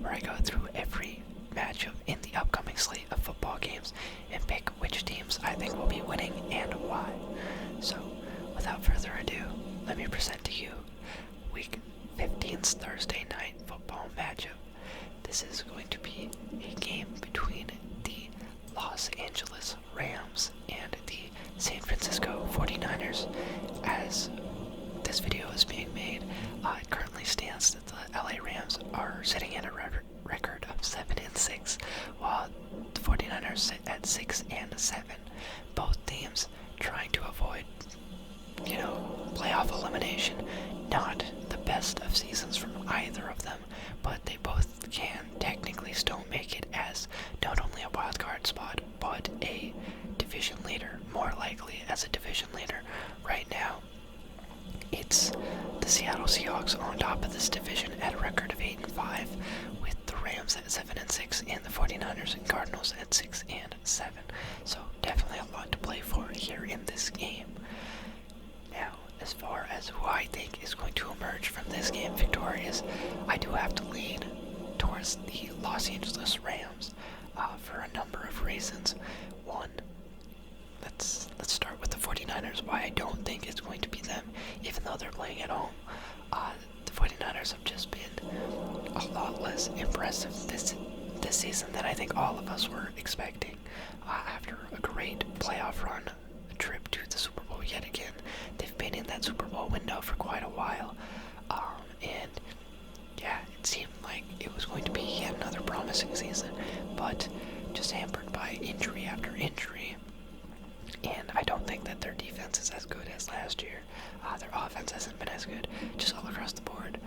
where I go through every matchup in the upcoming slate of football games and pick which teams I think will be winning and why. So, without further ado, let me present to you Week 15's Thursday night football matchup. This is going to be a game between the Los Angeles Rams and the San Francisco 49ers. As this video is being made, it currently stands that the LA Rams are sitting at a record of 7-6, while the 49ers sit at 6-7. Both teams trying to avoid, playoff elimination. Not the best of seasons from either of them, but they both can technically still make it as not only a wild card spot, but a division leader, more likely as a division leader. Right now, it's the Seattle Seahawks on top of this division at a record of 8-5, with the Rams at 7-6 and the 49ers and Cardinals at 6-7. So definitely a lot to play for here in this game. Now, as far as who I think is going to emerge from this game victorious, I do have to lean towards the Los Angeles Rams for a number of reasons. One, let's start with the 49ers, why I don't think it's going to be them, even though they're playing at home. The 49ers have just been a lot less impressive this season than I think all of us were expecting. After a great playoff run, a trip to the Super Bowl yet again, they've been in that Super Bowl window for quite a while, and yeah, it seemed like it was going to be yet another promising season, but just hampered by injury after injury. And I don't think that their defense is as good as last year. Their offense hasn't been as good, just all across the board.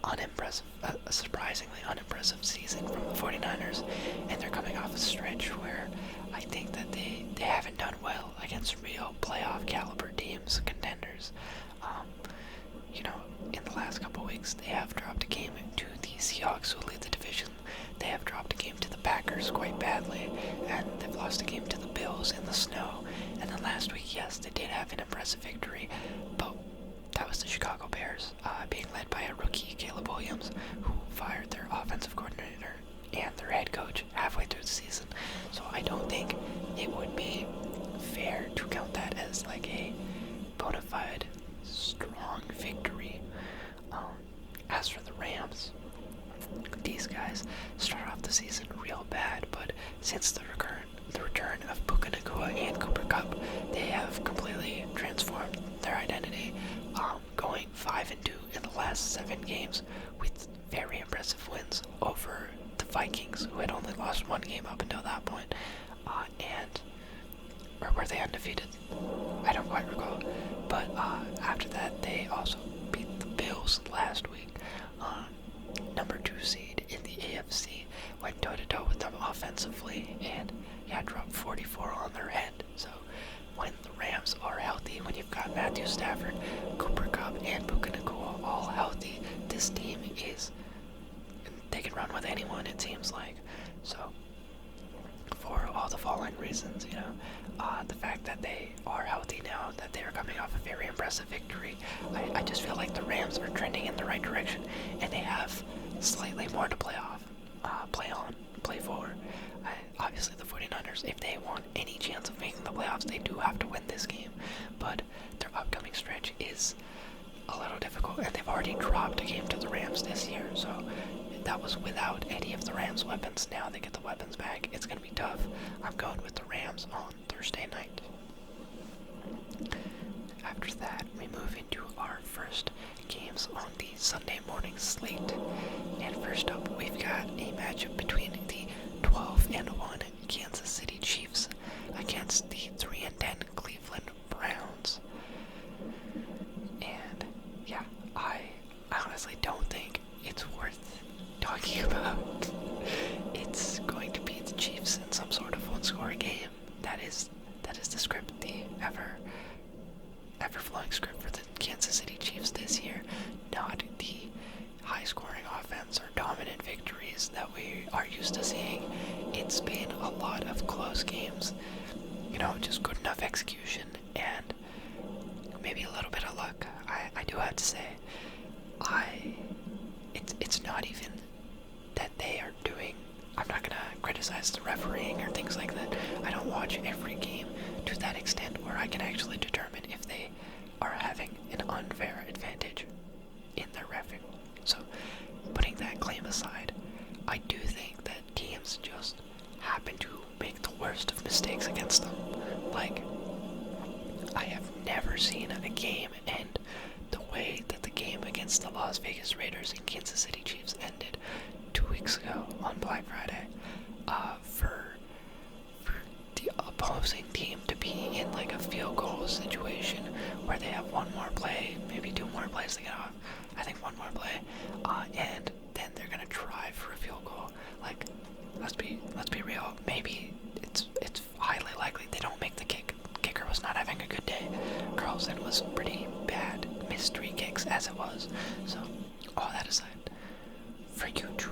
Unimpressive, a surprisingly unimpressive season from the 49ers, and they're coming off a stretch where I think that they haven't done well against real playoff caliber teams, contenders. In the last couple weeks, they have dropped a game to the Seahawks, who lead the division. They have dropped a game to the Packers quite badly, and they've lost a game to the Bills in the snow. And then last week, yes, they did have an impressive victory, but that was the Chicago Bears, being led by a rookie, Caleb Williams, who fired their offensive coordinator and their head coach halfway through the season. So I don't think it would be fair to count that as like a bona fide strong victory. As for the Rams, these guys start off the season real bad, but since the return of Buccaneers and Cooper Kupp, they have completely transformed their identity, going 5-2 in the last 7 games with very impressive wins over the Vikings, who had only lost 1 game up until that point, or were they undefeated? I don't quite recall, but after that they also beat the Bills last week. Number 2 seed in the AFC, went toe-to-toe with them offensively, and dropped 44 on their head. So when the Rams are healthy, when you've got Matthew Stafford, Cooper Kupp, and Buccaneers all healthy, this team they can run with anyone, it seems like. So for all the following reasons, the fact that they are healthy now, that they are coming off a very impressive victory, I just feel like the Rams are trending in the right direction, and they have slightly more to play for. Obviously the 49ers, if they want any chance of making the playoffs, they do have to win this game, but their upcoming stretch is a little difficult, and they've already dropped a game to the Rams this year, so that was without any of the Rams' weapons. Now they get the weapons back. It's going to be tough. I'm going with the Rams on Thursday night. After that, we move into our first games on the Sunday morning slate. And first up, we've got a matchup between the 12-1 Kansas City Chiefs against the 3-10 Cleveland Browns. And I honestly don't think it's worth talking about. It's going to be the Chiefs in some sort of one-score game. That is the script, the ever-flowing script for the Kansas City Chiefs this year. Not the high-scoring offense or dominant victories that we are used to seeing. It's been a lot of close games. Just good enough execution and maybe a little bit of luck. I do have to say, it's not even criticize the refereeing or things like that. I don't watch every game to that extent where I can actually determine if they are having an unfair advantage in their reffing. So, putting that claim aside, I do think that teams just happen to make the worst of mistakes against them. Like, I have never seen a game end the way that the game against the Las Vegas Raiders and Kansas City Chiefs ended 2 weeks ago on Black Friday. For the opposing team to be in like a field goal situation where they have one more play, maybe 2 more plays to get off. I think 1 more play, and then they're gonna try for a field goal. Like, let's be real. Maybe it's highly likely they don't make the kick. Kicker was not having a good day. Carlson was pretty bad. Missed 3 kicks as it was. So, all that aside, for you to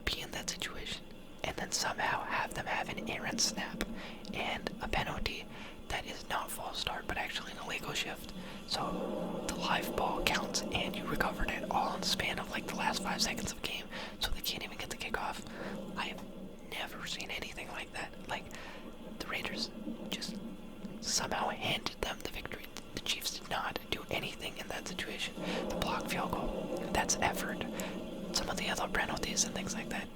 be in that situation and then somehow have them have an errant snap and a penalty that is not false start but actually an illegal shift. So the live ball counts and you recovered it all in the span of like the last 5 seconds of the game, so they can't even get the kickoff. I have never seen anything like that. Like, the Raiders just somehow handed them the victory. The Chiefs did not do anything in that situation. The blocked field goal, that's effort. Some of the other penalties and things like that,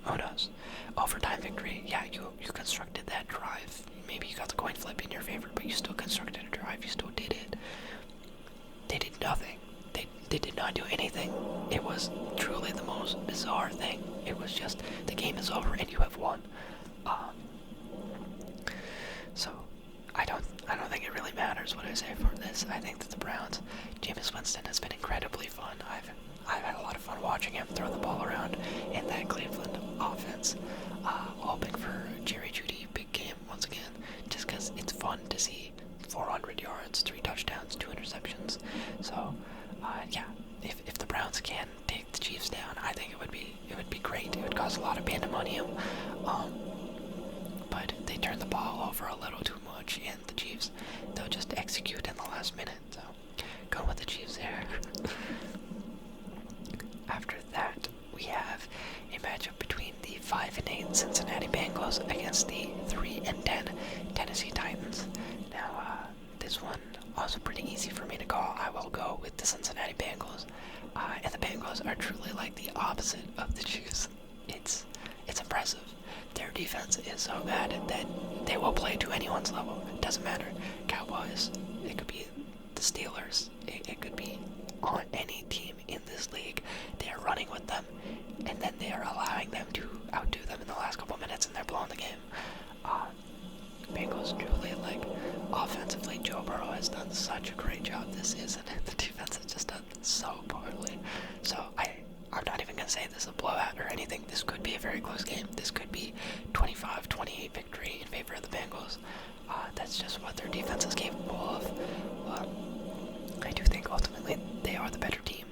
who knows? Overtime victory, yeah, you constructed that drive. Maybe you got the coin flip in your favor, but you still constructed a drive. You still did it. They did nothing. They did not do anything. It was truly the most bizarre thing. It was just, the game is over and you have won. So, I don't think it really matters what I say for this. I think that the Browns, Jameis Winston has been incredibly fun. I've had a lot of fun watching him throw the ball around in that Cleveland offense. Hoping for Jerry Jeudy big game once again, just because it's fun to see 400 yards, 3 touchdowns, 2 interceptions. So, yeah, if the Browns can take the Chiefs down, I think it would be great. It would cause a lot of pandemonium. But they turn the ball over a little too much, and the Chiefs, they'll just execute in the last minute. So, going with the Chiefs there. After that, we have a matchup between the 5-8 Cincinnati Bengals against the 3-10 Tennessee Titans. Now, this one also pretty easy for me to call. I will go with the Cincinnati Bengals, and the Bengals are truly like the opposite of the Chiefs. It's impressive. Their defense is so bad that they will play to anyone's level. It doesn't matter. Cowboys, it could be the Steelers, it could be on any team in this league. They are running with them, and then they are allowing them to outdo them in the last couple minutes, and they're blowing the game. Bengals truly, like, offensively, Joe Burrow has done such a great job this season, and the defense has just done so poorly. So I'm not even going to say this is a blowout or anything. This could be a very close game. This could be 25-28 victory in favor of the Bengals. That's just what their defense is capable of. I do think ultimately they are the better team.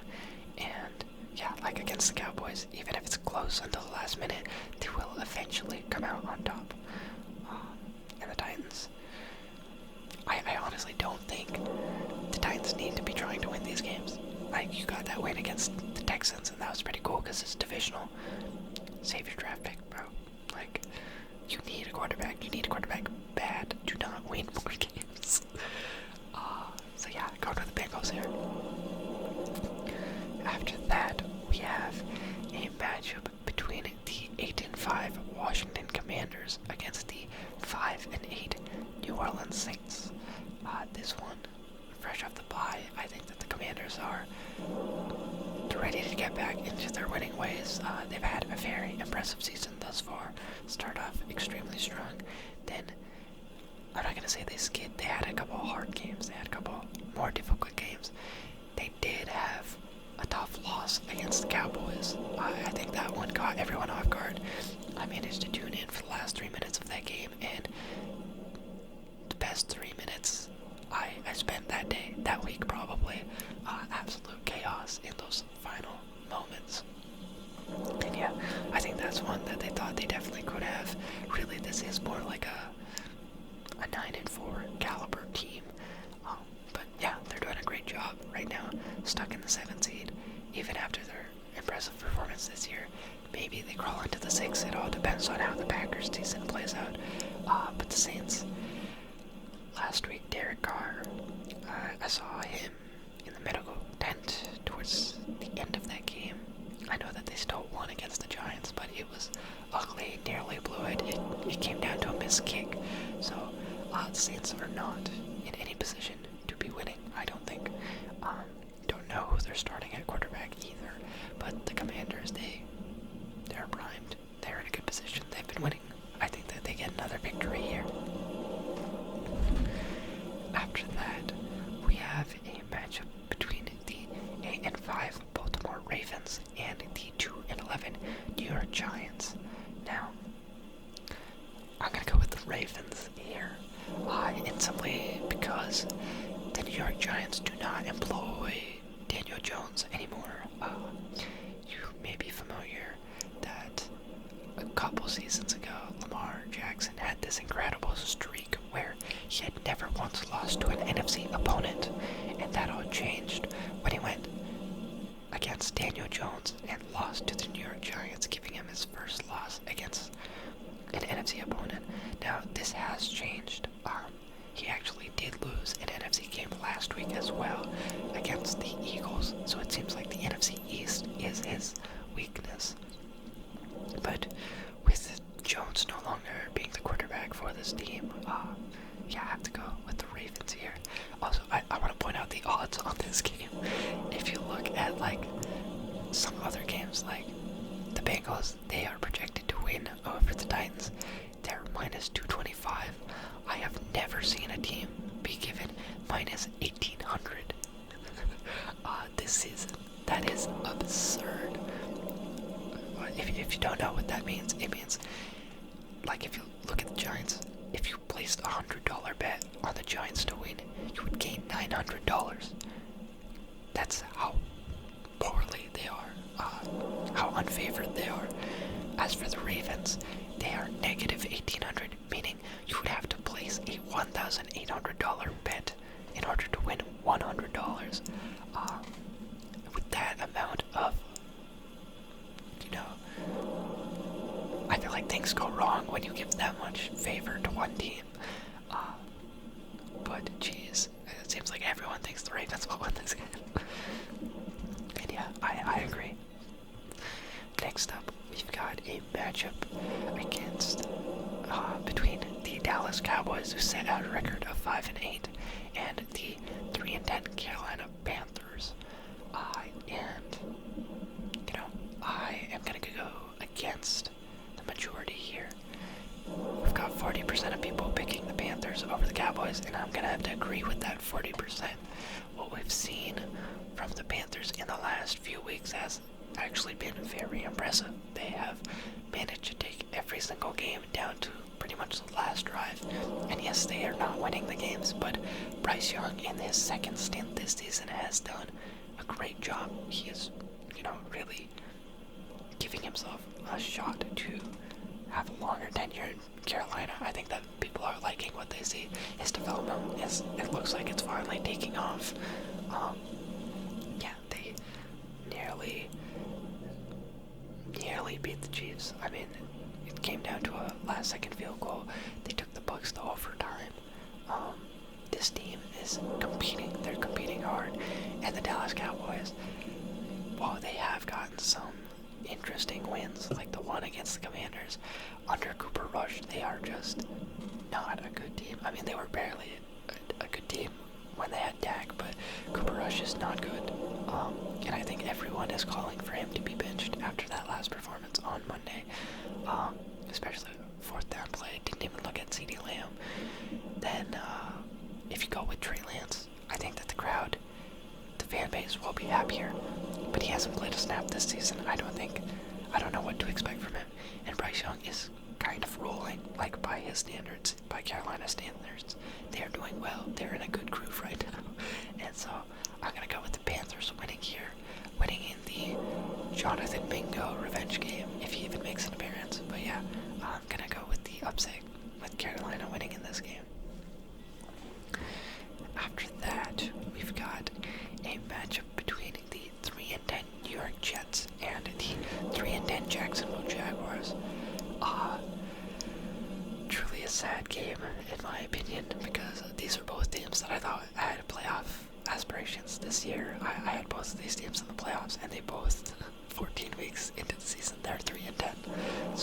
And yeah, like against the Cowboys, even if it's close until the last minute, they will eventually come out on top. And the Titans, I honestly don't think the Titans need to be trying to win these games. Like, you got that win against the Texans, and that was pretty cool because it's divisional. Save your draft pick, bro. Like, you need a quarterback. You need a quarterback bad. Do not win more games. So yeah, go to the Bengals here. After that, we have a matchup between the 8-5 Washington Commanders against the 5-8 New Orleans Saints. This one, fresh off the bye, I think that the Commanders are ready to get back into their winning ways. They've had a very impressive season thus far. Start off extremely strong. Then, I'm not going to say they skid. They had a couple hard games. They had a couple more difficult games. They did have a tough loss against the Cowboys. I think that one caught everyone off guard. I managed to tune in for the last 3 minutes of that game, and the best 3 minutes I spent that day, that week probably, absolute chaos in those final moments. And yeah, I think that's one that they thought they definitely could have. Really, this is more like a 9-4 caliber team. But yeah, they're doing a great job right now, stuck in the 7th seed, even after their impressive performance this year. maybe they crawl into the 6. It all depends on how the Packers season plays out. But the Saints, last week, Derek Carr, I saw him in the medical tent towards the end of that game. I know that they still won against the Giants, but it was ugly, nearly blew it. It came down to a missed kick. So the Saints are not in any position to be winning, I don't think. Don't know who they're starting at quarterback either, but the Commanders, they're primed. They're in a good position. They've been winning. I think that they get another victory here. After that, we have a matchup between the 8-5 Baltimore Ravens and the 2-11 New York Giants. Now, I'm gonna go with the Ravens here, and simply because the New York Giants do not employ Daniel Jones anymore. You may be familiar that a couple seasons ago, Lamar Jackson had this incredible streak where he had never once lost to an NFC opponent, and that all changed when he went against Daniel Jones and lost to the New York Giants, giving him his first loss against an NFC opponent. Now, this has changed. He actually did lose an NFC game last week as well against the Eagles, so it seems like the NFC East is his weakness. But with Jones no longer being the quarterback for this team, I have to go with the Ravens here. Also, I want to point out the odds on this game. If you look at some other games, like the Bengals, they are projected to win over the Titans. They're minus 225. I have never seen a team be given minus 1,800 this season. That is absurd. If you don't know what that means, it means, if you look at the Giants, if you placed a $100 bet on the Giants to win, you would gain $900. That's how poorly they are, how unfavored they are. As for the Ravens, they are negative 1,800, meaning you would have to place a $1,800 bet in order to win $100. With that amount of, I feel like things go wrong when you give that much favor to one team. But geez, it seems like everyone thinks the Ravens will win this game. And yeah, I agree. Next up, we've got a matchup against between the Dallas Cowboys, who set out a record of 5-8, and the 3-10 Carolina Panthers. I am gonna go against the majority here. We've got 40% of people picking the Panthers over the Cowboys, and I'm gonna have to agree with that 40%. What we've seen from the Panthers in the last few weeks has actually been very impressive. They have managed to take every single game down to pretty much the last drive. And yes, they are not winning the games, but Bryce Young in his second stint this season has done a great job. He is, really giving himself a shot to have a longer tenure in Carolina. I think that people are liking what they see. His development it looks like it's finally taking off. They nearly beat the Chiefs. I mean, it came down to a last-second field goal. They took the Bucs to overtime. This team is competing. They're competing hard. And the Dallas Cowboys, while they have gotten some interesting wins, like the one against the Commanders, under Cooper Rush, they are just not a good team. I mean, they were barely a good team when they had Dak, but Cooper Rush is not good. And I think everyone is calling for him to be benched after that last performance on Monday. Especially fourth down play, didn't even look at CeeDee Lamb. Then, if you go with Trey Lance, I think that the fan base will be happier. But he hasn't played a snap this season. I don't know what to expect from him. And Bryce Young is kind of rolling, by his standards, by Carolina standards. They are doing well. They're in a good groove right now. And so, I'm going to go with the Panthers winning here. Winning in the Jonathan Mingo revenge game, if he even makes an appearance. But yeah, I'm going to go with the upset, with Carolina winning in this game. After that, we've got a matchup between the 3-10 New York Jets and the 3-10 Jacksonville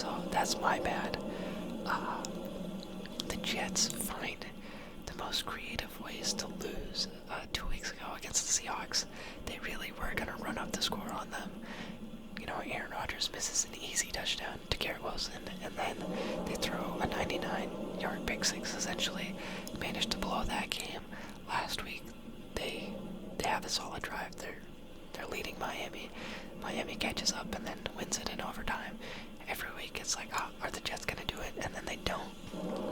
so that's my bad. The Jets find the most creative ways to lose 2 weeks ago against the Seahawks. They really were going to run up the score on them. Aaron Rodgers misses an easy touchdown to Garrett Wilson, and then they throw a 99-yard pick six, essentially. Managed to blow that game. Last week, they have a solid drive. They're leading Miami. Miami catches up and then wins it in overtime. Every week it's like, are the Jets going to do it? And then they don't.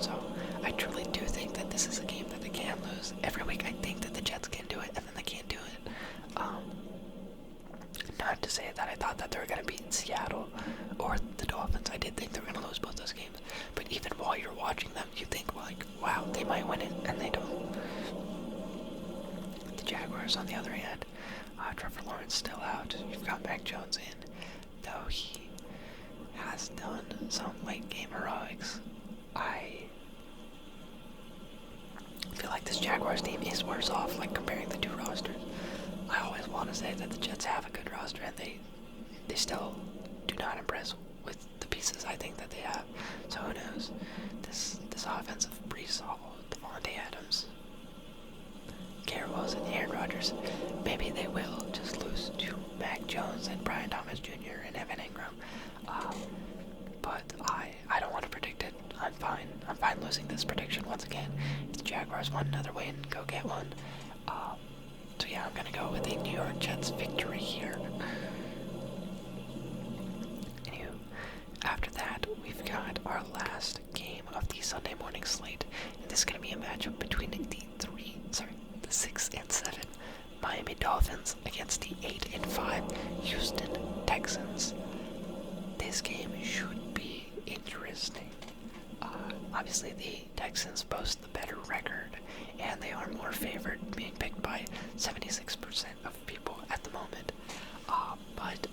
So I truly do think that this is a game that they can lose. Every week I think that the Jets can do it, and then they can't do it. Not to say that I thought that they were going to beat Seattle or the Dolphins. I did think they were going to lose both those games. But even while you're watching them, you think, like, wow, they might win it, and they don't. The Jaguars, on the other hand, Trevor Lawrence still out. You've got Mac Jones in, though he has done some late game heroics. I feel like this Jaguars team is worse off, like, comparing the two rosters. I always want to say that the Jets have a good roster, and they still do not impress with the pieces I think that they have. So who knows? This offensive Brees Hall, Devontae Adams, Garrett Wilson, Aaron Rodgers, maybe they will just lose to Mac Jones and Brian Thomas Jr. and Evan Ingram. But I don't want to predict it. I'm fine losing this prediction once again. If the Jaguars want another win, go get one. So yeah, I'm going to go with a New York Jets victory here. Anywho, after that, we've got our last game of the Sunday morning slate. And this is going to be a matchup between the 6 and 7 Miami Dolphins against the 8 and 5 Houston Texans. This game should be interesting. Obviously, the Texans boast the better record, and they are more favored, being picked by 76% of people at the moment. But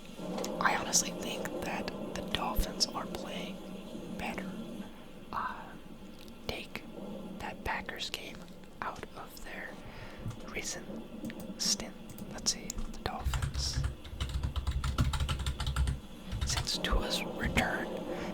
I honestly think that the Dolphins are playing better. Take that Packers game out of their recent stint. Let's see, the Dolphins. Since Tua's return,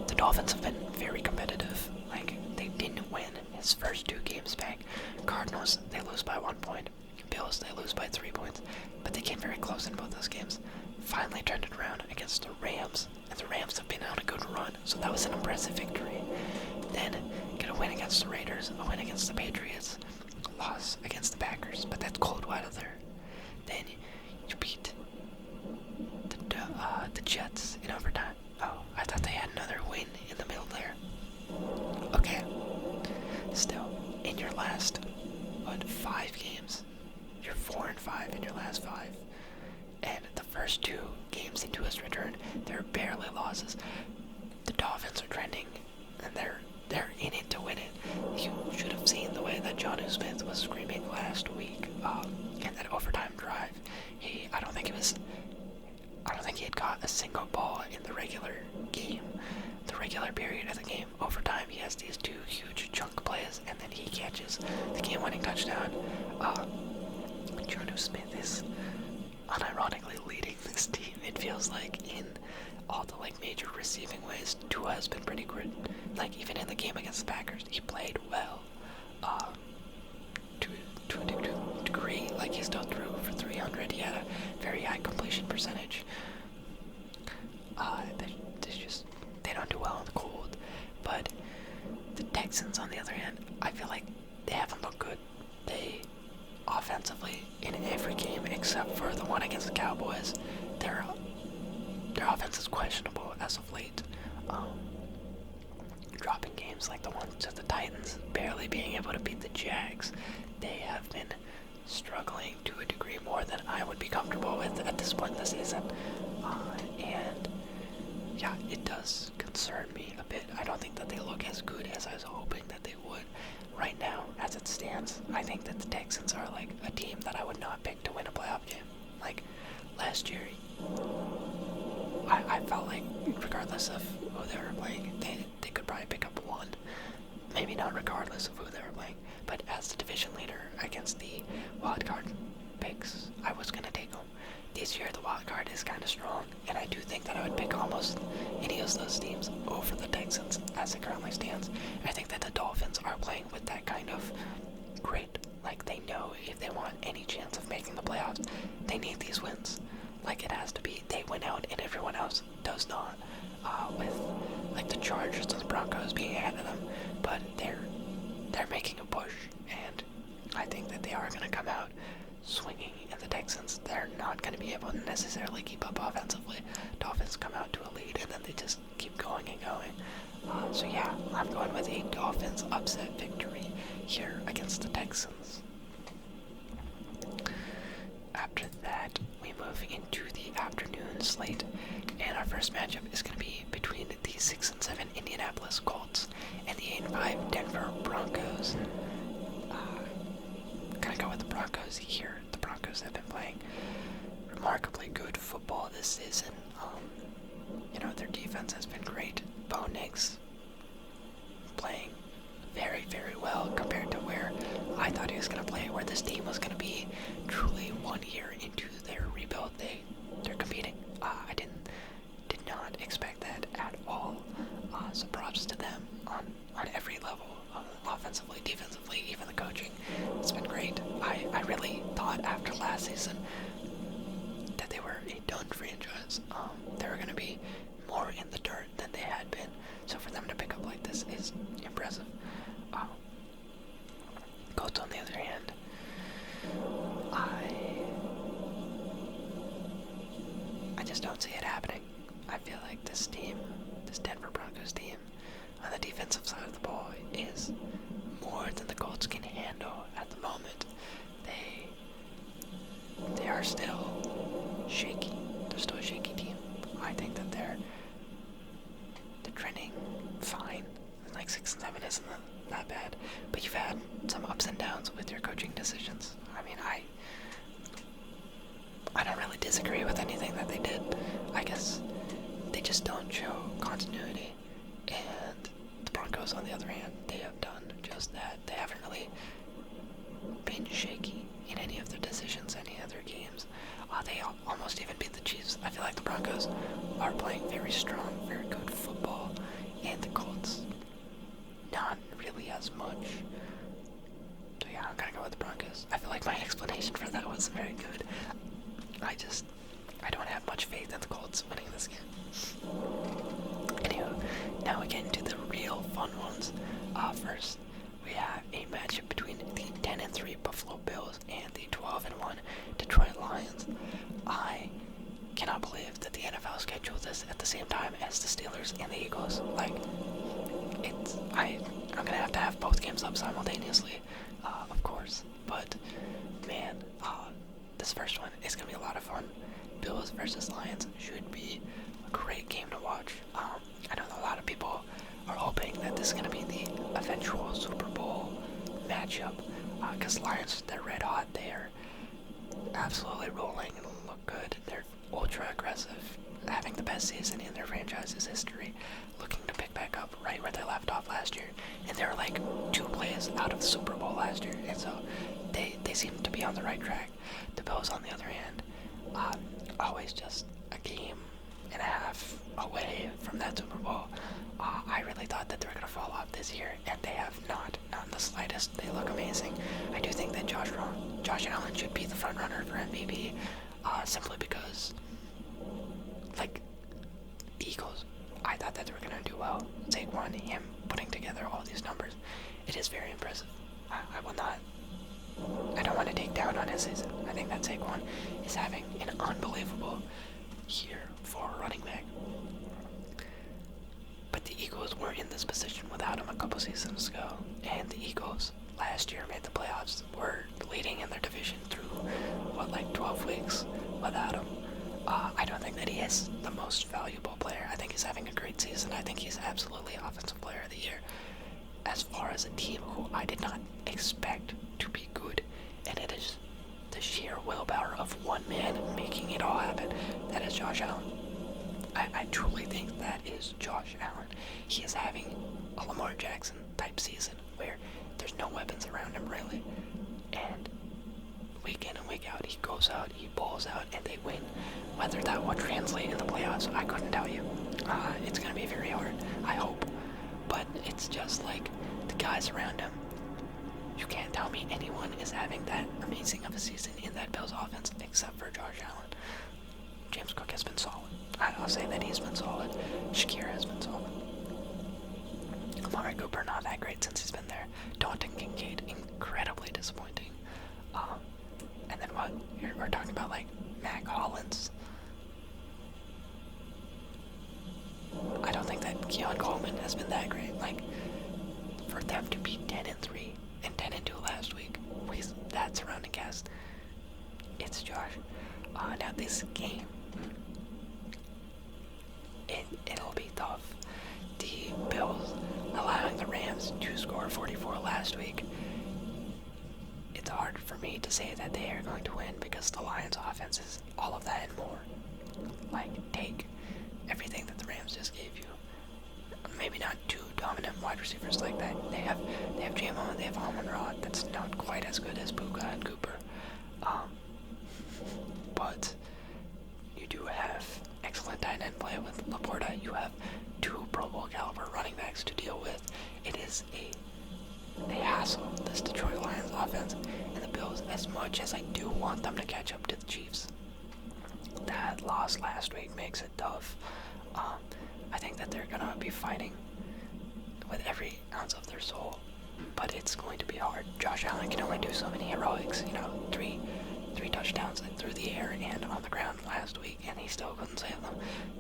the Dolphins have been very competitive. Like, they didn't win his first 2 games back. Cardinals, they lose by 1 point. Bills, they lose by 3 points. But they came very close in both those games. Finally turned it around against the Rams, and the Rams have been on a good run, so that was an impressive victory. Then get a win against the Raiders, a win against the Patriots, a loss against the Packers, but that's cold weather. Then you beat the Jets in overtime. Oh, I thought they had another win in the middle there. Okay. Still, in your last, 5 games, you're 4-5 in your last 5. And the first 2 games into his return, they're barely losses. The Dolphins are trending, and they're in it to win it. You should have seen the way that Jonnu Smith was screaming last week in that overtime drive. I don't think he had caught a single ball in the regular game. The regular period of the game. Overtime, he has these 2 huge chunk plays, and then he catches the game-winning touchdown. Jonnu Smith is unironically leading this team. It feels like in all the major receiving ways, Tua has been pretty good. Even in the game against the Packers, he played well. To a degree, he still threw for 300. He had a very high completion percentage. They don't do well in the cold. But the Texans, on the other hand, I feel like they haven't looked good. They, offensively, in every game except for the one against the Cowboys, their offense is questionable as of late. Dropping games like the ones to the Titans, barely being able to beat the Jags. They have been struggling to a degree more than I would be comfortable with at this point in the season. And yeah, it does concern me a bit. I don't think that they look as good as I was hoping that they would. Right now, as it stands, I think that the Texans are a team that I would not pick to win a playoff game. Last year, I felt like regardless of who they were playing, they could probably pick up one. Maybe not regardless of who they were playing, but as the division leader against the wildcard picks, I was going to take them. This year, the wildcard is kind of strong, and I do think that I would pick almost any of those teams over the not, with like the Chargers and the Broncos being ahead of them, but they're making a push, and I think that they are going to come out swinging. And the Texans, they're not going to be able to necessarily keep up offensively. Dolphins come out to a lead, and then they just keep going and going. So yeah, I'm going with a Dolphins upset victory here against the Texans. After that, we move into the afternoon slate, and our first matchup is going to be between the 6-7 Indianapolis Colts and the 8-5 Denver Broncos. Gonna go with the Broncos here. The Broncos have been playing remarkably good football this season. Their defense has been great. Bo Nix playing very, very well compared to where I thought he was going to play, where this team was going to be truly 1 year into their rebuild. They're competing. I did not expect that at all. So props to them on every level, offensively, defensively, even the coaching. It's been great. I really thought after last season that they were a done franchise. They were going to be more in the dirt than they had been. So for them to pick up like this is impressive. Colts, on the other hand, I just don't see it happening. I feel like this team, this Denver Broncos team, on the defensive side of the ball is more than the Colts can handle at the moment. They are still shaky. They're still a shaky team. I think that they're trending fine. Like 6-7 isn't that bad, but you've had some ups and downs with your coaching decisions. I mean, I don't really disagree with anything that they did. I guess they just don't show continuity. And the Broncos, on the other hand, they have done just that. They haven't really been shaky in any of their decisions, any of their games. They almost even beat the Chiefs. I feel like the Broncos are playing very strong, very good football, and the Colts not really as much. So yeah, I'm gonna go with the Broncos. I feel like my explanation for that was very good. I don't have much faith in the Colts winning this game. Anyway, now we get into the real fun ones. First, we have a matchup between the 10-3 Buffalo Bills and the 12-1 Detroit Lions. I cannot believe that the NFL scheduled this at the same time as the Steelers and the Eagles. Like, I'm gonna have to have both games up simultaneously, of course. But man, this first one is gonna be a lot of fun. Bills versus Lions should be a great game to watch. I know a lot of people are hoping that this is gonna be the eventual Super Bowl matchup, because Lions, they're red hot. They're absolutely rolling and look good. They're ultra aggressive, having the best season in their franchise's history, looking to pick back up right where they left off last year. And they were like 2 plays out of the Super Bowl last year, and so they seem to be on the right track. The Bills, on the other hand, always just a game and a half away from that Super Bowl. I really thought that they were going to fall off this year, and they have not in the slightest. They look amazing. I do think that Josh Allen should be the front runner for MVP, simply because, like, the Eagles, I thought that they were going to do well. Saquon, him putting together all these numbers, it is very impressive. I don't want to take down on his season. I think that Saquon is having an unbelievable year for a running back. But the Eagles were in this position without him a couple seasons ago, and the Eagles last year made the playoffs, were leading in their division through, 12 weeks without him. I don't think that he is the most valuable player. I think he's having a great season. I think he's absolutely Offensive Player of the Year. As far as a team who I did not expect to be good, and it is the sheer willpower of one man making it all happen, that is Josh Allen. I truly think that is Josh Allen. He is having a Lamar Jackson type season where there's no weapons around him really, and week in and week out he goes out, he balls out, and they win. Whether that will translate in the playoffs, I couldn't tell you. It's going to be very hard, I hope, but it's just like the guys around him. You can't tell me anyone is having that amazing of a season in that Bills offense except for Josh Allen. James Cook has been solid. I'll say that he's been solid. Shakir has been solid. Amari Cooper, not that great since he's been there. Dalton Kincaid, incredibly disappointing. And then what? We're talking about, like, Mac Hollins. I don't think that Keon Coleman has been that great. Like, for them to be 10-3 and 10-2 last week with that surrounding cast, it's Josh. Now this game, it'll be tough. The Bills allowing the Rams to score 44 last week. It's hard for me to say that they are going to win because the Lions' offense is all of that and more. Like, take everything that the Rams just gave you. Maybe not two dominant wide receivers like that. They have J-Mo and they have Amon-Ra. That's not quite as good as Puka and Cooper. But you do have excellent tight end play with Laporta. You have two Pro Bowl caliber running backs to deal with. It is a hassle, this Detroit Lions offense. And the Bills, as much as I do want them to catch up to the Chiefs, that loss last week makes it tough. I think that they're going to be fighting with every ounce of their soul, but it's going to be hard. Josh Allen can only do so many heroics, three touchdowns through the air and on the ground last week, and he still couldn't save them.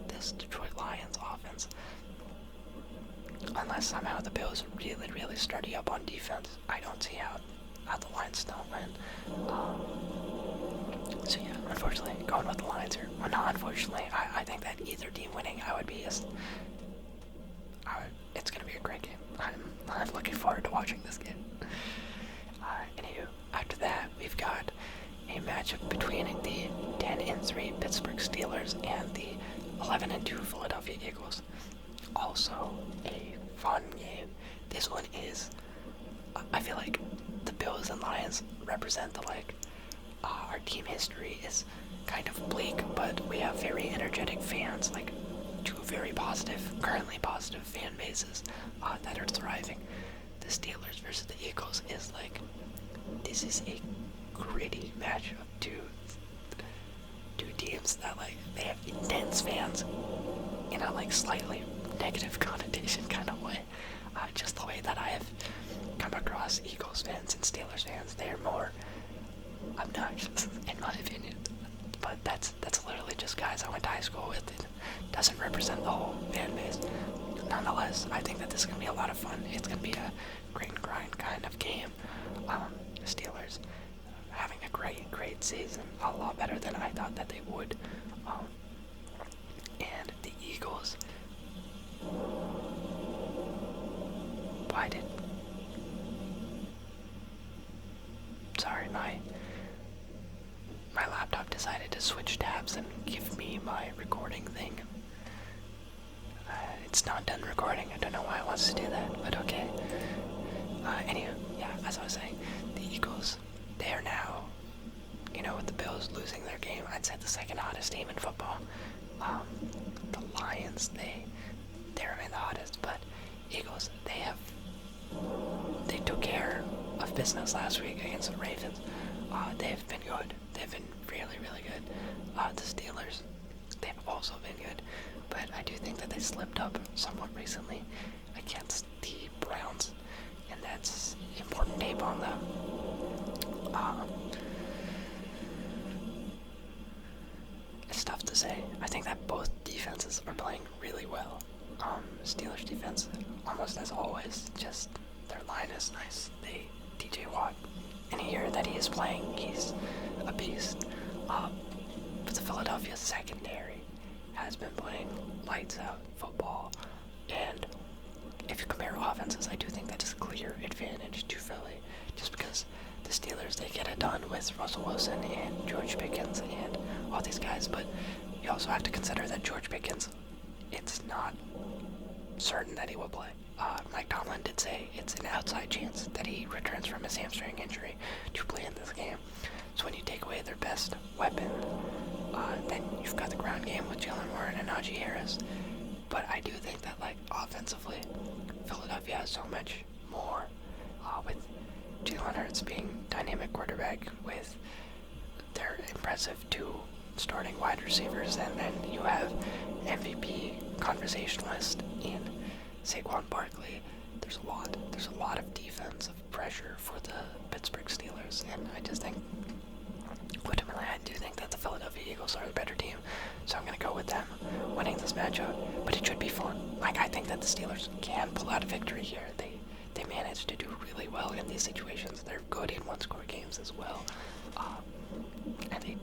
This Detroit Lions offense, unless somehow the Bills really, really sturdy up on defense, I don't see how the Lions don't win. So yeah, unfortunately, going with the Lions here. Well, not unfortunately, I think that either team winning, it's going to be a great game. I'm looking forward to watching this game. Anywho, after that, we've got a matchup between the 10-3 Pittsburgh Steelers and the 11-2 Philadelphia Eagles. Also, a fun game. This one is, I feel like the Bills and Lions represent the, our team history is kind of bleak, but we have very energetic fans, like two very currently positive fan bases that are thriving. The Steelers versus the Eagles is this is a gritty matchup. Two teams that they have intense fans in a slightly negative connotation kind of way. Just the way that I have come across Eagles fans and Steelers fans, they are more obnoxious in my opinion. But that's literally just guys I went to high school with. It doesn't represent the whole fan base. Nonetheless, I think that this is going to be a lot of fun. It's going to be a grit and grind kind of game. Steelers having a great season, a lot better than I thought that they would. And the Eagles, sorry, my laptop decided to switch tabs and give me my recording thing. It's not done recording. I don't know why it wants to do that, but okay. Anyway, yeah, as I was saying, the Eagles, they are now, with the Bills losing their game, I'd say the second hottest team in football. The Lions, they remain the hottest, but Eagles, they took care of business last week against the Ravens. They've been good. They've been really, really good. The Steelers, they've also been good, but I do think that they slipped up somewhat recently against the Browns, and that's important tape on them. It's tough to say. I think that both defenses are playing really well. Steelers defense, almost as always, just their line is nice. TJ Watt, in a year that he is playing, he's a beast. But the Philadelphia secondary has been playing lights out football, and if you compare offenses, I do think that is a clear advantage to Philly, just because the Steelers, they get it done with Russell Wilson and George Pickens and all these guys, but you also have to consider that George Pickens, it's not certain that he will play. Mike Tomlin did say it's an outside chance that he returns from his hamstring injury to play in this game. So when you take away their best weapon, then you've got the ground game with Jalen Warren and Najee Harris. But I do think that, offensively, Philadelphia has so much more, with Jalen Hurts being dynamic quarterback, with their impressive two starting wide receivers, and then you have MVP conversationalist in Saquon Barkley. There's a lot of defensive pressure for the Pittsburgh Steelers, and I just think, ultimately, I do think that the Philadelphia Eagles are the better team, so I'm going to go with them winning this matchup, but it should be fun. Like, I think that the Steelers can pull out a victory here. They manage to do really well in these situations. They're good in one-score games as well, and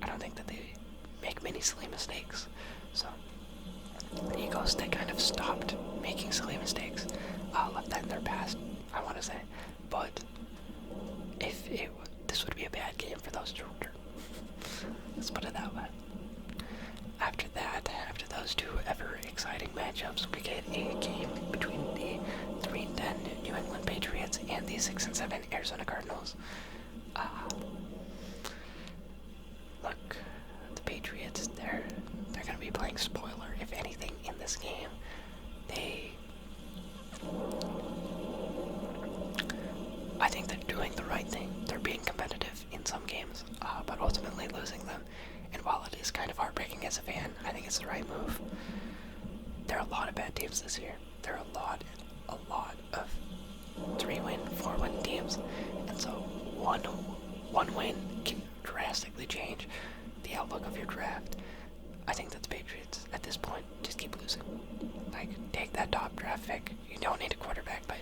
I don't think that they make many silly mistakes, so the Eagles, they kind of stopped making silly mistakes, left that in their past, I want to say, but this would be a bad game for those two. Let's put it that way. After those two ever exciting matchups, we get a game between the 3-10 New England Patriots and the 6-7 Arizona Cardinals. Look, the Patriots, they're going to be playing spoiler, if anything, in this game. I think they're doing the right thing. They're being competitive in some games, but ultimately losing them. And while it is kind of heartbreaking as a fan, I think it's the right move. There are a lot of bad teams this year. There are a lot of 3-win, 4-win teams. And so one win can drastically change the outlook of your draft. I think that the Patriots, at this point, just keep losing. Like, take that top draft pick. You don't need a quarterback, but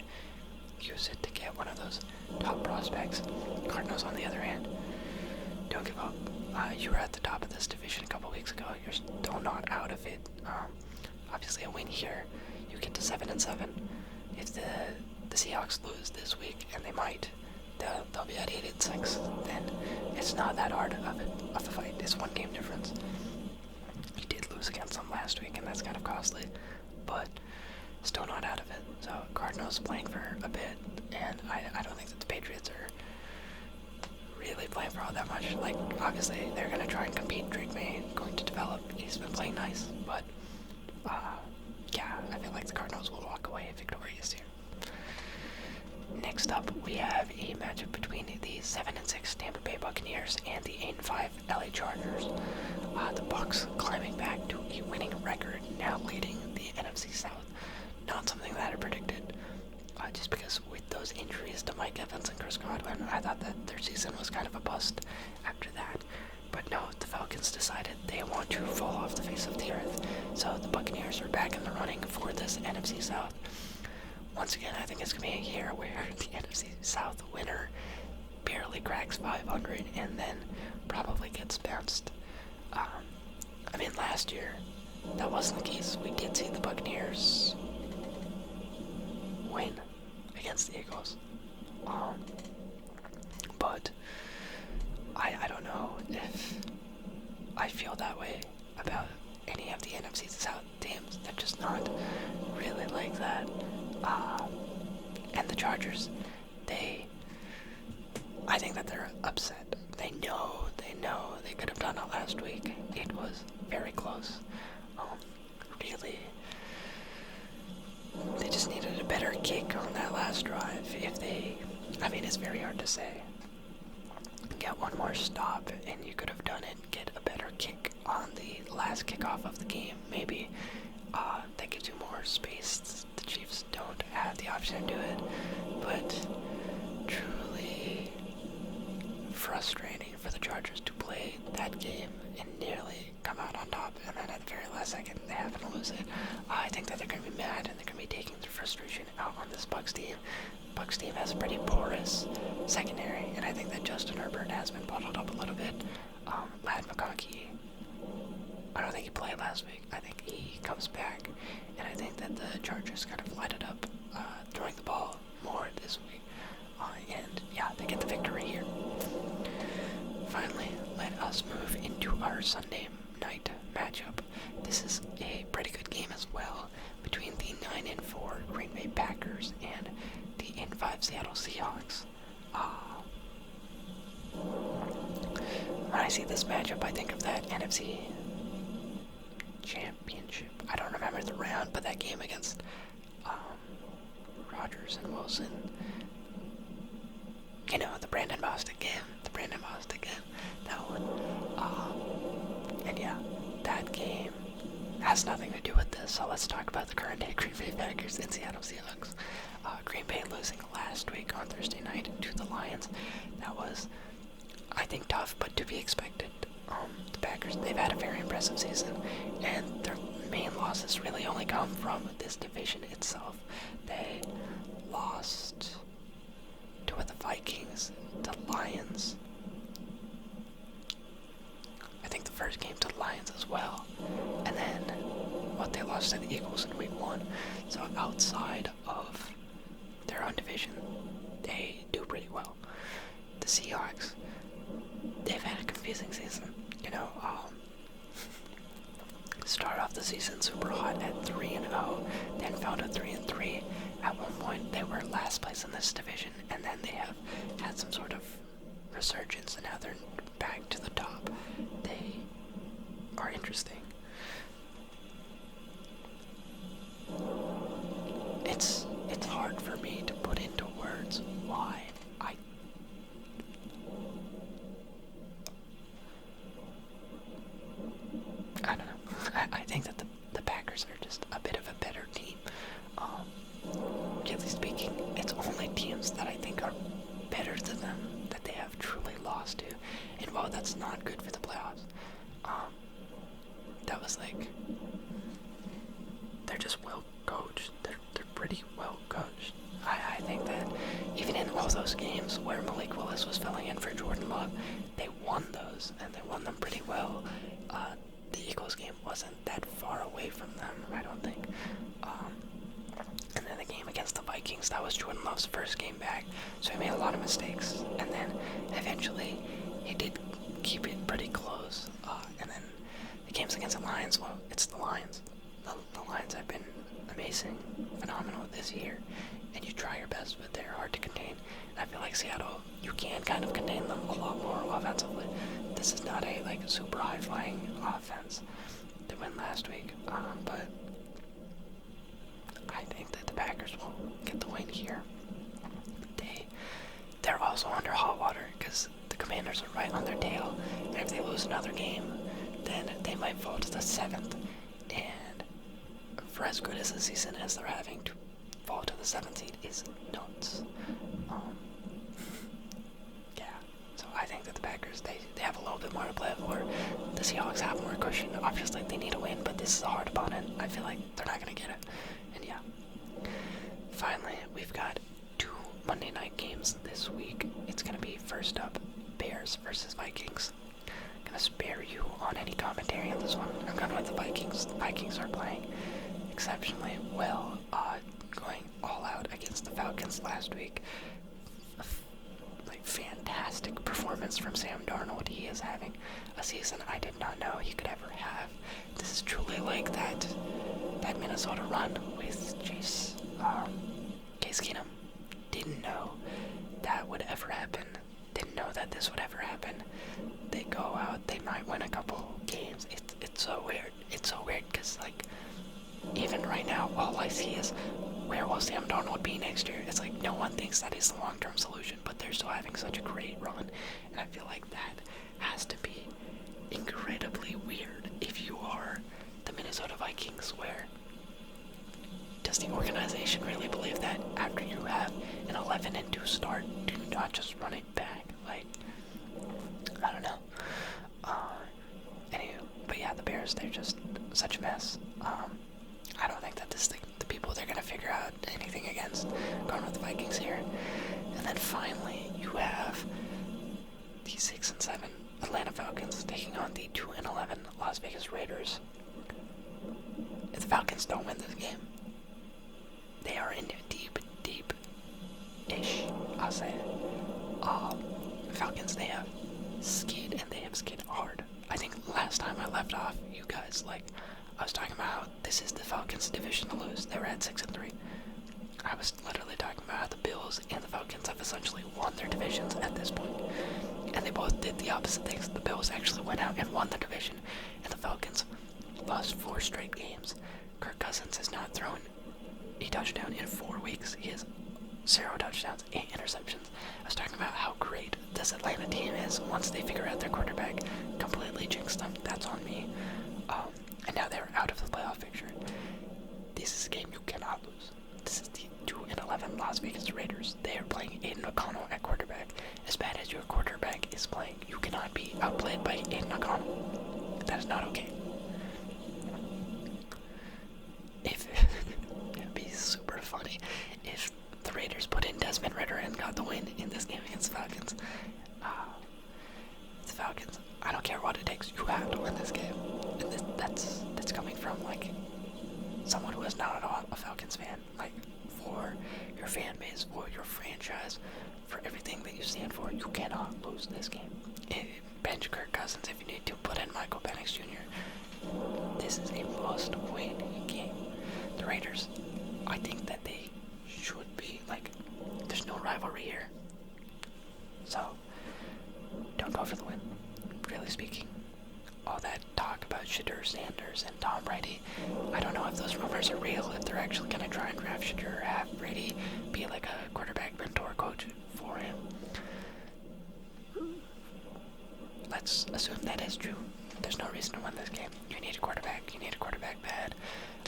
use it to get one of those top prospects. Cardinals, on the other hand, don't give up. You were at the top of this division a couple weeks ago. You're still not out of it. Obviously, a win here, you get to 7-7. If the Seahawks lose this week, and they might, they'll be at 8-6. Then it's not that hard of a fight. It's one game difference. You did lose against them last week, and that's kind of costly, but still not out of it. So Cardinals playing for a bit, and I don't think that the Patriots are really playing for all that much. Like, obviously, they're going to try and compete. Drake May going to develop. He's been playing nice, but yeah, I feel like the Cardinals will walk away victorious here. Next up, we have a matchup between the 7-6 Tampa Bay Buccaneers and the 8-5 LA Chargers. The Bucs climbing back to a winning record, now leading the NFC South. Not something that I predicted, just because with those injuries to Mike Evans and Chris Godwin, I thought that their season was kind of a bust after that. But no, the Falcons decided they want to fall off the face of the earth, so the Buccaneers are back in the running for this NFC South. Once again, I think it's going to be a year where the NFC South winner barely cracks 500 and then probably gets bounced. I mean, last year, that wasn't the case. We did see the Buccaneers win against the Eagles. But I don't know if I feel that way about any of the NFC South teams. They're just not really like that. And the Chargers, I think that they're upset. They know they could have done it last week. It was very close. Really, they just needed a better kick on that last drive. It's very hard to say. Get one more stop, and you could have done it. Get a better kick on the last kickoff of the game. Maybe that gives you more space. The Chiefs don't have the option to do it, but truly frustrating for the Chargers to play that game and nearly come out on top, and then at the very last second they happen to lose it. I think that they're going to be mad, and they're going to be taking their frustration out on this Bucs team. Bucs team has a pretty porous secondary, and I think that Justin Herbert has been bottled up a little bit. Lad McConkey, I don't think he played last week. I think he comes back, and I think that the Chargers kind of light it up, throwing the ball more this week. And yeah, they get the victory here. Finally, let us move into our Sunday night matchup. This is a pretty good game as well, between the 9-4 Green Bay Packers and the 8-5 Seattle Seahawks. When I see this matchup, I think of that NFC Championship. I don't remember the round, but that game against Rodgers and Wilson. You know, the Brandon Bostic game. The Brandon Moss again. That one. And yeah, that game has nothing to do with this, so let's talk about the current day Green Bay Packers and Seattle Seahawks. Green Bay losing last week on Thursday night to the Lions. That was, I think, tough, but to be expected. The Packers, they've had a very impressive season, and their main losses really only come from this division itself. They lost to the Vikings, the Lions. I think the first game to the Lions as well. And then they lost to the Eagles in week 1. So outside of their own division, they do pretty well. The Seahawks, they've had a confusing season. Start off the season super hot at 3-0, then found a 3-3. At one point, they were last place in this division, and then they have had some sort of resurgence, and now they're back to the top. They are interesting. It's hard for me to put into words why I don't know. I think that the Packers are just a bit of a better team. Generally speaking, it's only teams that I think are better than them that they have truly lost to. And while that's not good for the playoffs, that was they're just well coached. They're pretty well coached. I think that even in all those games where Malik Willis was filling in for Jordan Love, they won those, and they won them pretty well. The Eagles game wasn't that far away from them, I don't think. And then the game against the Vikings, that was Jordan Love's first game back, so he made a lot of mistakes. And then eventually he did keep it pretty close. And then the games against the Lions, well, it's the Lions. The Lions have been amazing, phenomenal this year, and you try your best, but they're hard to contain. And I feel like Seattle, you can kind of contain them a lot more offensively. This is not a super high-flying offense. They win last week, but I think that the Packers will get the win here. They're also under hot water because the Commanders are right on their tail, and if they lose another game, then they might fall to the 7th. And for as good as the season as they're having, to fall to the 7th seed is nuts. Yeah, so I think that the Packers, they have a little bit more to play for. The Seahawks have more cushion. Obviously, they need a win, but this is a hard opponent. I feel like they're not going to get it. And yeah. Finally, we've got 2 Monday night games this week. It's going to be, first up, Bears versus Vikings. I'm going to spare you on any commentary on this one. I'm going with the Vikings. The Vikings are playing exceptionally well, going all out against the Falcons last week. Fantastic performance from Sam Darnold. He is having a season I did not know he could ever have. This is truly like that Minnesota run with Case Keenum. Didn't know that would ever happen. Didn't know that this would ever happen. They go out, they might win a couple games. It's so weird. It's so weird because even right now, all I see is where will Sam Darnold be next year? It's no one thinks that is the long-term solution, but they're still having such a great run, and I feel like that has to be incredibly weird if you are the Minnesota Vikings, where does the organization really believe that after you have an 11-2 start, do not just run it back? I don't know. Anyway, but yeah, the Bears, they're just such a mess. I don't think that this thing, the people they're going to figure out anything against, going with the Vikings here. And then finally, you have the 6-7 Atlanta Falcons taking on the 2-11 Las Vegas Raiders. If the Falcons don't win this game, they are in deep-ish, I'll say. Falcons, they have skid, and they have skid hard. I think last time I left off, you guys, I was talking about how this is the Falcons' division to lose. They were at 6-3. I was literally talking about how the Bills and the Falcons have essentially won their divisions at this point. And they both did the opposite things. The Bills actually went out and won the division, and the Falcons lost 4 straight games. Kirk Cousins has not thrown a touchdown in 4 weeks. He has 0 touchdowns, 8 interceptions. I was talking about how great the this Atlanta team is, once they figure out their quarterback, completely jinxed them. That's on me. And now they're out of the playoff picture. This is a game you cannot lose. This is the 2-11 Las Vegas Raiders. They are playing Aiden O'Connell at quarterback. As bad as your quarterback is playing, you cannot be outplayed by Aiden O'Connell. That is not okay. It'd be super funny if the Raiders put in Desmond Ridder and got the win in this game against the Falcons. The Falcons, I don't care what it takes, you have to win this game. And that's coming from like someone who is not a Falcons fan. Like, for your fan base, for your franchise, for everything that you stand for, you cannot lose this game. Bench Kirk Cousins if you need to, put in Michael Penix Jr. This is a must-win game. The Raiders, I think that they should be, like, there's no rivalry here. So, don't go for the win, really speaking. All that talk about Shedeur Sanders and Tom Brady, I don't know if those rumors are real, if they're actually going to try and draft Shedeur or have Brady be like a quarterback mentor coach for him. Let's assume that is true. There's no reason to win this game. You need a quarterback. You need a quarterback bad.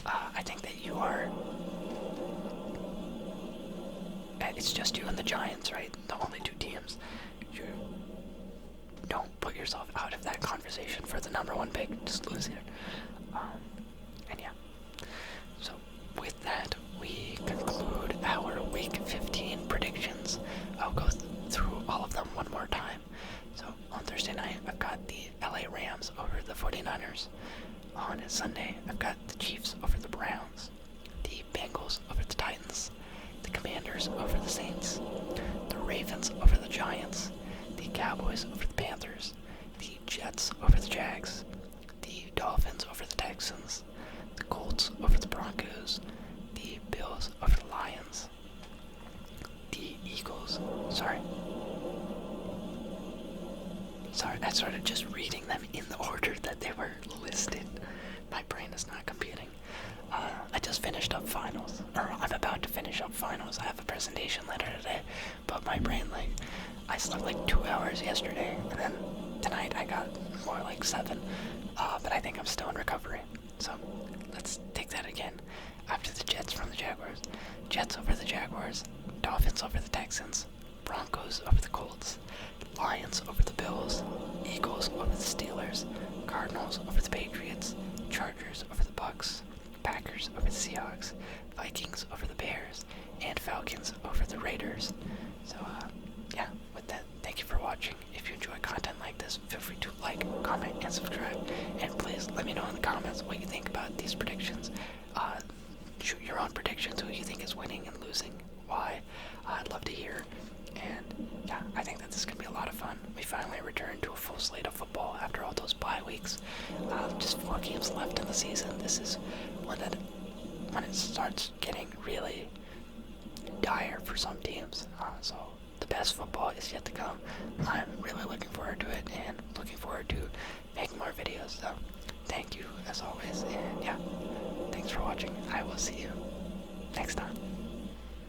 I think that you are... It's just you and the Giants, right? The only two teams. You don't put yourself out of that conversation for the number one pick. Just lose it. And yeah. So with that, we conclude our Week 15 predictions. I'll go through all of them one more time. So on Thursday night, I've got the LA Rams over the 49ers. On Sunday, I've got the Chiefs over the Browns, the Bengals over the Titans, the Commanders over the Saints, the Ravens over the Giants, the Cowboys over the Panthers, the Jets over the Jags, the Dolphins over the Texans, the Colts over the Broncos, the Bills over the Lions, the Eagles, Sorry, I started just reading them in the order that they were listed. My brain is not computing. I just finished up finals, or I'm about to finish up finals. I have a presentation later today, but my brain, like, I slept like 2 hours yesterday, and then tonight I got more like 7, but I think I'm still in recovery. So let's take that again. After the Jets from the Jaguars, Jets over the Jaguars, Dolphins over the Texans, Broncos over the Colts, Lions over the Bills, Eagles over the Steelers, Cardinals over the Patriots, Chargers over the Bucks, Packers over the Seahawks, Vikings over the Bears, and Falcons over the Raiders. So, yeah, with that, thank you for watching. If you enjoy content like this, feel free to like, comment, and subscribe. And please let me know in the comments what you think about these predictions. Shoot your own predictions, who you think is winning and losing, why. I'd love to hear. And yeah, I think that this is going to be a lot of fun. We finally returned to a full slate of football after all those bye weeks. Just 4 games left in the season. This is when it starts getting really dire for some teams. So the best football is yet to come. I'm really looking forward to it and looking forward to making more videos. So thank you as always. And yeah, thanks for watching. I will see you next time.